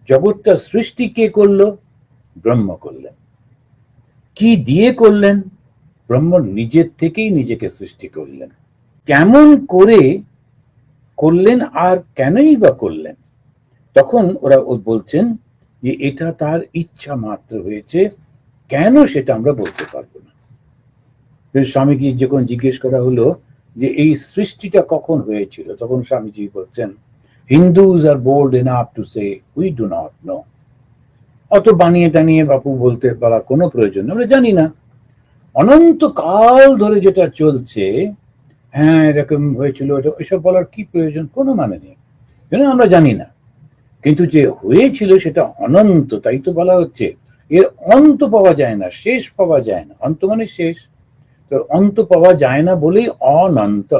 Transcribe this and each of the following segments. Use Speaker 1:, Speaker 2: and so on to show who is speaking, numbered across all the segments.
Speaker 1: জগৎটা সৃষ্টি কে করলো? ব্রহ্ম করলেন। কি দিয়ে করলেন? ব্রহ্ম নিজের থেকেই নিজেকে সৃষ্টি করলেন। কেমন করে করলেন আর কেনই বা করলেন? তখন ওরা বলছেন যে এটা তার ইচ্ছা মাত্র হয়েছে, কেন সেটা আমরা বলতে পারবো না। স্বামীজি যখন জিজ্ঞেস করা হলো যে এই সৃষ্টিটা কখন হয়েছিল, তখন স্বামীজি বলছেন, Hindus are bold enough to say we do not know. অত বানিয়ে টানিয়ে বাপু বলতে বলার কোনো প্রয়োজন নেই, আমরা জানি না। অনন্তকাল ধরে যেটা চলছে, হ্যাঁ এরকম হয়েছিল, এসব বলার কি প্রয়োজন? কোনো মানে নেই, কেন আমরা জানি না। কিন্তু যে হয়েছিল সেটা অনন্ত, তাই তো বলা হচ্ছে এর অন্ত পাওয়া যায় না, শেষ পাওয়া যায় না। অন্ত মানে শেষ, তো অন্ত পাওয়া যায় না বলেই অনন্ত।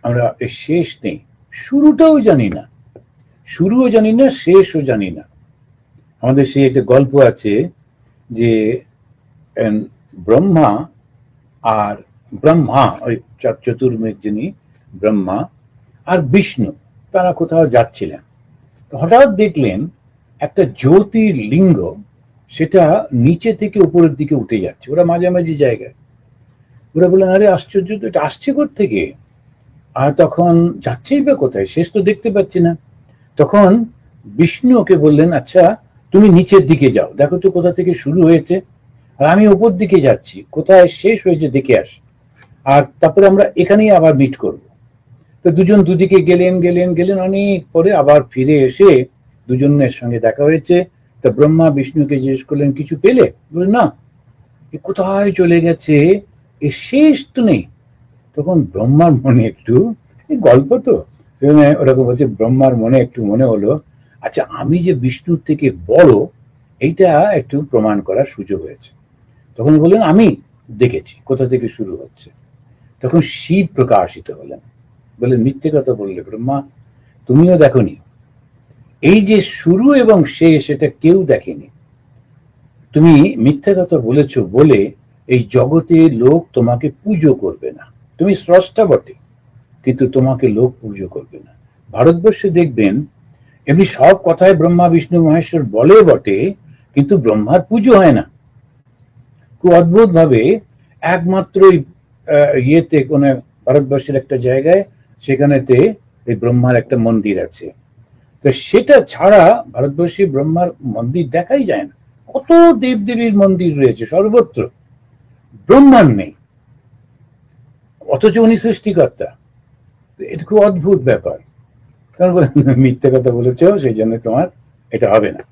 Speaker 1: আমরা শেষ নেই, শুরুটাও জানি না, শুরুও জানি না, শেষও জানি না। আমাদের সেই একটা গল্প আছে যে ব্রহ্মা আর ব্রহ্মা, ওই চতুর্মুখ যিনি ব্রহ্মা আর বিষ্ণু, তারা কোথাও যাচ্ছিলেন। তো হঠাৎ দেখলেন একটা জ্যোতির্লিঙ্গ, সেটা নিচে থেকে উপরের দিকে উঠে যাচ্ছে, ওরা মাঝামাঝি জায়গায়। ওরা বললেন, আরে আশ্চর্য তো, এটা আসছে কোত্থেকে? আর তখন যাচ্ছেই বা কোথায়, শেষ তো দেখতে পাচ্ছি না। তখন বিষ্ণু ওকে বললেন, আচ্ছা তুমি নিচের দিকে যাও, দেখো তো কোথা থেকে শুরু হয়েছে, আর আমি উপর দিকে যাচ্ছি, কোথায় শেষ হয়েছে দেখে আস, আর তারপরে আমরা এখানেই আবার মিট করব। তো দুজন দুদিকে গেলেন গেলেন গেলেন, অনেক পরে আবার ফিরে এসে দুজনের সঙ্গে দেখা হয়েছে। তা ব্রহ্মা বিষ্ণুকে জিজ্ঞেস করলেন, কিছু পেলে? বললেন, না, এ কোথায় চলে গেছে, এ শেষ তো নেই। তখন ব্রহ্মার মনে একটু, গল্প তো ওরকম বলছে, ব্রহ্মার মনে একটু মনে হলো, আচ্ছা আমি যে বিষ্ণুর থেকে বড়, এইটা একটু প্রমাণ করার সুযোগ হয়েছে। তখন বললেন, আমি দেখেছি কোথা থেকে শুরু হচ্ছে। তখন শিব প্রকাশিত হলেন, বললেন, মিথ্যে কথা বললে ব্রহ্মা, তুমিও দেখনি, এই যে শুরু এবং শেষ এটা কেউ দেখেনি। তুমি মিথ্যা কথা বলেছ বলে এই জগতের লোক তোমাকে পুজো করবে না। তুমি স্রষ্টা বটে, কিন্তু তোমাকে লোক পুজো করবে না। ভারতবর্ষে দেখবেন এমনি সব কথায় ব্রহ্মা বিষ্ণু মহেশ্বর বলে বটে, কিন্তু ব্রহ্মার পুজো হয় না। খুব অদ্ভুত ভাবে একমাত্র ইয়েতে কোন ভারতবর্ষের একটা জায়গায়, সেখানেতে এই ব্রহ্মার একটা মন্দির আছে। তো সেটা ছাড়া ভারতবর্ষে ব্রহ্মার মন্দির দেখাই যায় না। কত দেবদেবীর মন্দির রয়েছে সর্বত্র, ব্রহ্মার নেই, অথচ উনি সৃষ্টিকর্তা। এটা খুব অদ্ভুত ব্যাপার। কারণ বলে, মিথ্যে কথা বলেছ, সেই জন্য তোমার এটা হবে না।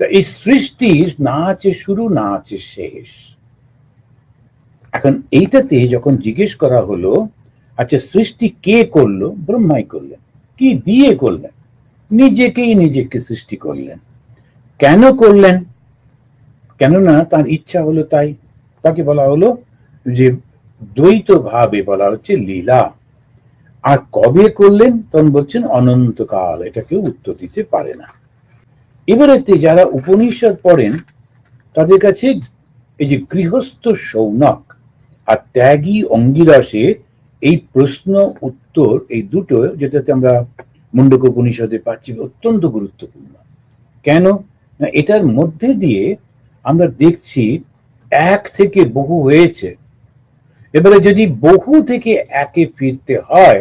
Speaker 1: তা এই সৃষ্টির না আছে শুরু, না আছে শেষ। এখন এইটাতে যখন জিজ্ঞেস করা হলো, আচ্ছা সৃষ্টি কে করলো? ব্রহ্মাই করলেন। কি দিয়ে করলেন? নিজেকেই নিজেকে সৃষ্টি করলেন। কেন করলেন? কেননা তার ইচ্ছা হলো তাই। তাকে বলা হলো যে দ্বৈত ভাবে বলা হচ্ছে লীলা। আর কবে করলেন? তখন বলছেন অনন্তকাল, এটা কেউ উত্তর দিতে পারে না। এবারেতে যারা উপনিষদ পড়েন তাদের কাছে এই যে গৃহস্থ শৌনক আর ত্যাগী অঙ্গিরাসে এই প্রশ্ন উত্তর, এই দুটো যেটাতে আমরা মুন্ডক উপনিষদে পাচ্ছি, অত্যন্ত গুরুত্বপূর্ণ। কেন না, এটার মধ্যে দিয়ে আমরা দেখছি এক থেকে বহু হয়েছে। এবারে যদি বহু থেকে একে ফিরতে হয়,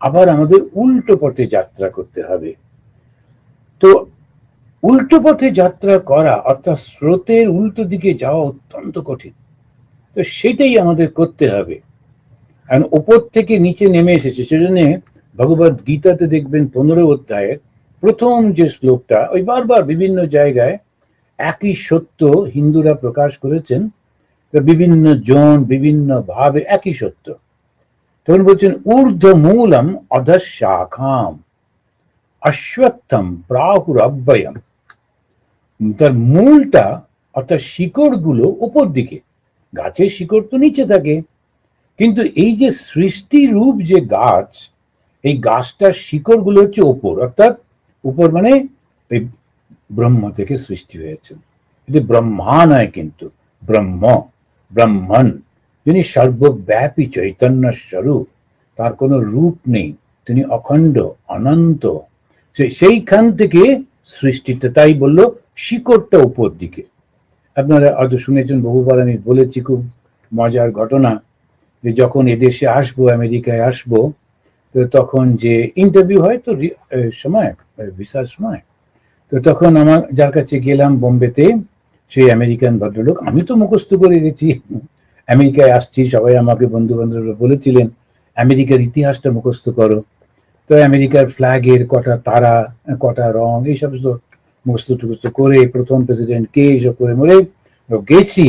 Speaker 1: আবার আমাদের উল্টো পথে যাত্রা করতে হবে। তো উল্টো পথে যাত্রা করা অর্থাৎ স্রোতের উল্টো দিকে যাওয়া অত্যন্ত কঠিন। তো সেটাই আমাদের করতে হবে। আর ওপর থেকে নিচে নেমে এসেছে, সেজন্য ভগবত গীতাতে দেখবেন 15 অধ্যায়ের প্রথম যে শ্লোকটা, ওই বারবার বিভিন্ন জায়গায় একই সত্য হিন্দুরা প্রকাশ করেছেন, বিভিন্ন জন বিভিন্ন ভাবে একই সত্য। তখন বলছেন, ঊর্ধ্ব মূলম অধঃশাখাম অশ্বত্থম প্রাহুরব্যয়ম। তার মূলটা অর্থাৎ শিকড় গুলো উপর দিকে, গাছের শিকড় তো নিচে থাকে, কিন্তু এই যে সৃষ্টি রূপ যে গাছ, এই গাছটার শিকড় গুলো হচ্ছে ওপর, অর্থাৎ উপর মানে এই ব্রহ্ম থেকে সৃষ্টি হয়েছে। এটা ব্রহ্মা নয়, কিন্তু ব্রহ্ম, ব্রহ্মণ, যিনি সর্বব্যাপী চৈতন্য স্বরূপ, তার কোনো রূপ নেই, তিনি অখণ্ড অনন্ত। সেইখান থেকে সৃষ্টিটা, তাই বললো শিকড়টা উপর দিকে। আপনারা হয়তো শুনেছেন, বহুবার আমি বলেছি, খুব মজার ঘটনা, যে যখন এদেশে আসবো, আমেরিকায় আসবো, তো তখন যে ইন্টারভিউ হয় তো সময়, ভিসার সময়, তো তখন আমার যার কাছে গেলাম বোম্বেতে, সেই আমেরিকান ভদ্রলোক, আমি তো মুখস্থ করে গেছি, আমেরিকায় আসছি, সবাই আমাকে বন্ধু বান্ধবরা বলেছিলেন আমেরিকার ইতিহাসটা মুখস্থ করো। তো আমেরিকার ফ্ল্যাগের কটা তারা, কটা রং, এইসব তো মুখস্থ টুখস্থ করে, প্রথম প্রেসিডেন্ট কে, এইসব করে মরে গেছি।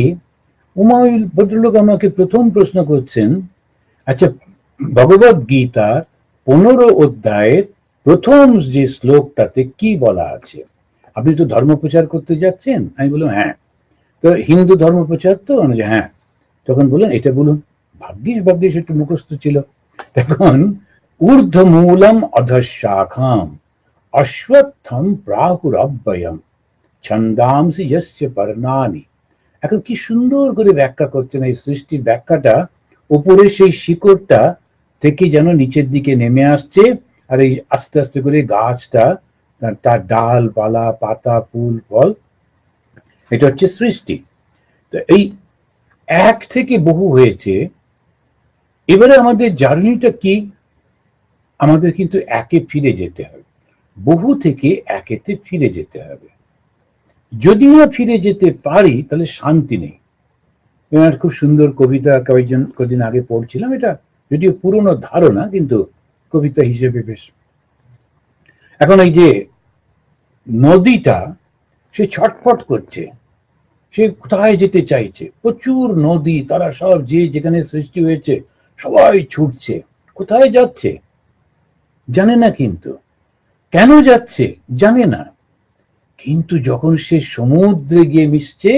Speaker 1: উমাইল ভদ্রলোক আমাকে প্রথম প্রশ্ন করছেন, আচ্ছা, ভগবত গীতার 15 অধ্যায়ের প্রথম যে শ্লোকটাতে কি বলা আছে? আপনি তো ধর্ম প্রচার করতে যাচ্ছেন। আমি বললাম হ্যাঁ। তো হিন্দু ধর্ম প্রচার তো? হ্যাঁ। তখন বললেন এটা বলুন। ভাগ্যিস একটু মুখস্থ ছিল। তখন ঊর্ধ্বমূলম অধঃশাখাম অশ্বত্থম প্রাহুরব্যয়ম ছন্দাংসি যস্য পর্ণানি। এখন কি সুন্দর করে ব্যাখ্যা করছেন এই সৃষ্টির ব্যাখ্যাটা, উপরে সেই শিকড়টা থেকে যেন নিচের দিকে নেমে আসছে, আর এই আস্তে আস্তে করে গাছটা, তার ডাল পালা পাতা ফুল ফল, এটা হচ্ছে সৃষ্টি। তো এই এক থেকে বহু হয়েছে। এবারে আমাদের জার্নিটা কি? আমাদের কিন্তু একে ফিরে যেতে হবে, বহু থেকে একেতে ফিরে যেতে হবে। যদি না ফিরে যেতে পারি তাহলে শান্তি নেই। আমার খুব সুন্দর কবিতা কদিন আগে পড়ছিলাম, এটা যদিও পুরনো ধারণা, কিন্তু কবিতা হিসেবে বেশ। এখন এই যে নদীটা, সে ছটফট করছে, সে কোথায় যেতে চাইছে। প্রচুর নদী, তারা সব যে যেখানে সৃষ্টি হয়েছে সবাই ছুটছে। কোথায় যাচ্ছে জানে না, কিন্তু কেন যাচ্ছে জানে না। কিন্তু যখন সে সমুদ্রে গিয়ে মিশছে,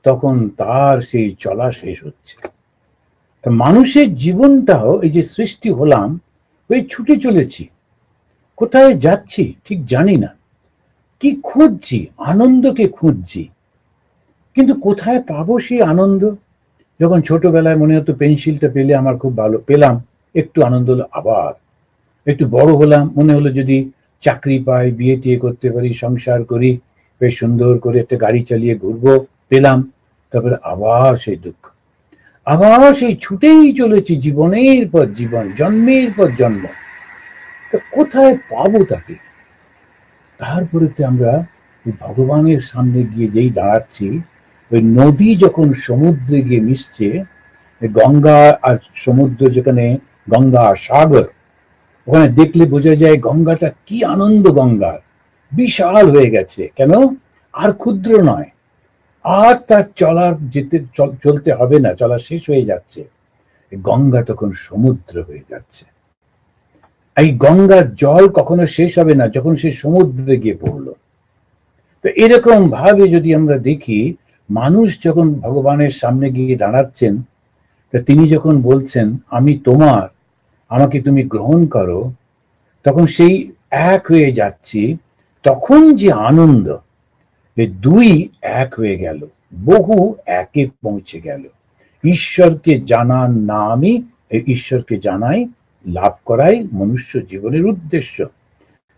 Speaker 1: তখন তার সেই চলা শেষ হচ্ছে। তা মানুষের জীবনটাও, এই যে সৃষ্টি হলাম, ওই ছুটে চলেছি, কোথায় যাচ্ছি ঠিক জানি না। কি খুঁজছি? আনন্দকে খুঁজছি, কিন্তু কোথায় পাবো সেই আনন্দ? যখন ছোটবেলায় মনে হতো পেন্সিলটা পেলে আমার খুব ভালো, পেলাম, একটু আনন্দ হলো, আবার একটু বড় হলাম, মনে হলো যদি চাকরি পাই, বিয়ে টিয়ে করতে পারি, সংসার করি, বেশ সুন্দর করে একটা গাড়ি চালিয়ে ঘুরবো, পেলাম, তারপরে আবার সেই দুঃখ, আবার সেই ছুটেই চলেছি জীবনের পর জীবন, জন্মের পর জন্ম। তা কোথায় পাবো তাকে? তারপরেতে আমরা ভগবানের সামনে গিয়ে যেই দাঁড়াচ্ছি, ওই নদী যখন সমুদ্রে গিয়ে মিশছে, গঙ্গা আর সমুদ্র যেখানে, গঙ্গা সাগর, ওখানে দেখলে বোঝা যায় গঙ্গাটা কি আনন্দ। গঙ্গার বিশাল হয়ে গেছে, কেন? আর ক্ষুদ্র নয়, আর তার চলতে হবে না, চলা শেষ হয়ে যাচ্ছে। গঙ্গা তখন সমুদ্র হয়ে যাচ্ছে। এই গঙ্গার জল কখনো শেষ হবে না যখন সে সমুদ্রে গিয়ে পড়লো। তো এরকম ভাবে যদি আমরা দেখি, মানুষ যখন ভগবানের সামনে গিয়ে দাঁড়াচ্ছেন, তা তিনি যখন বলছেন আমি তোমার, আমাকে তুমি গ্রহণ করো, তখন সেই এক হয়ে যাচ্ছি। তখন যে আনন্দ, এই দুই এক হয়ে গেল, বহু একে পৌঁছে গেল। ঈশ্বরকে জানার নামই, এই ঈশ্বরকে জানাই, লাভ করাই মনুষ্য জীবনের উদ্দেশ্য।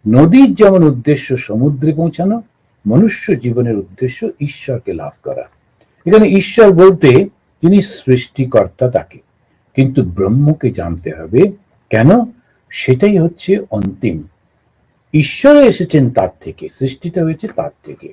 Speaker 1: নদীর যেমন উদ্দেশ্য সমুদ্রে পৌঁছানো, মনুষ্য জীবনের উদ্দেশ্য ঈশ্বরকে লাভ করা। এখানে ঈশ্বর বলতে যিনি সৃষ্টিকর্তা তাকে, কিন্তু ব্রহ্মকে জানতে হবে। কেন? সেটাই হচ্ছে অন্তিম। ঈশ্বর এসেছেন তার থেকে, সৃষ্টিটা হয়েছে তার থেকে।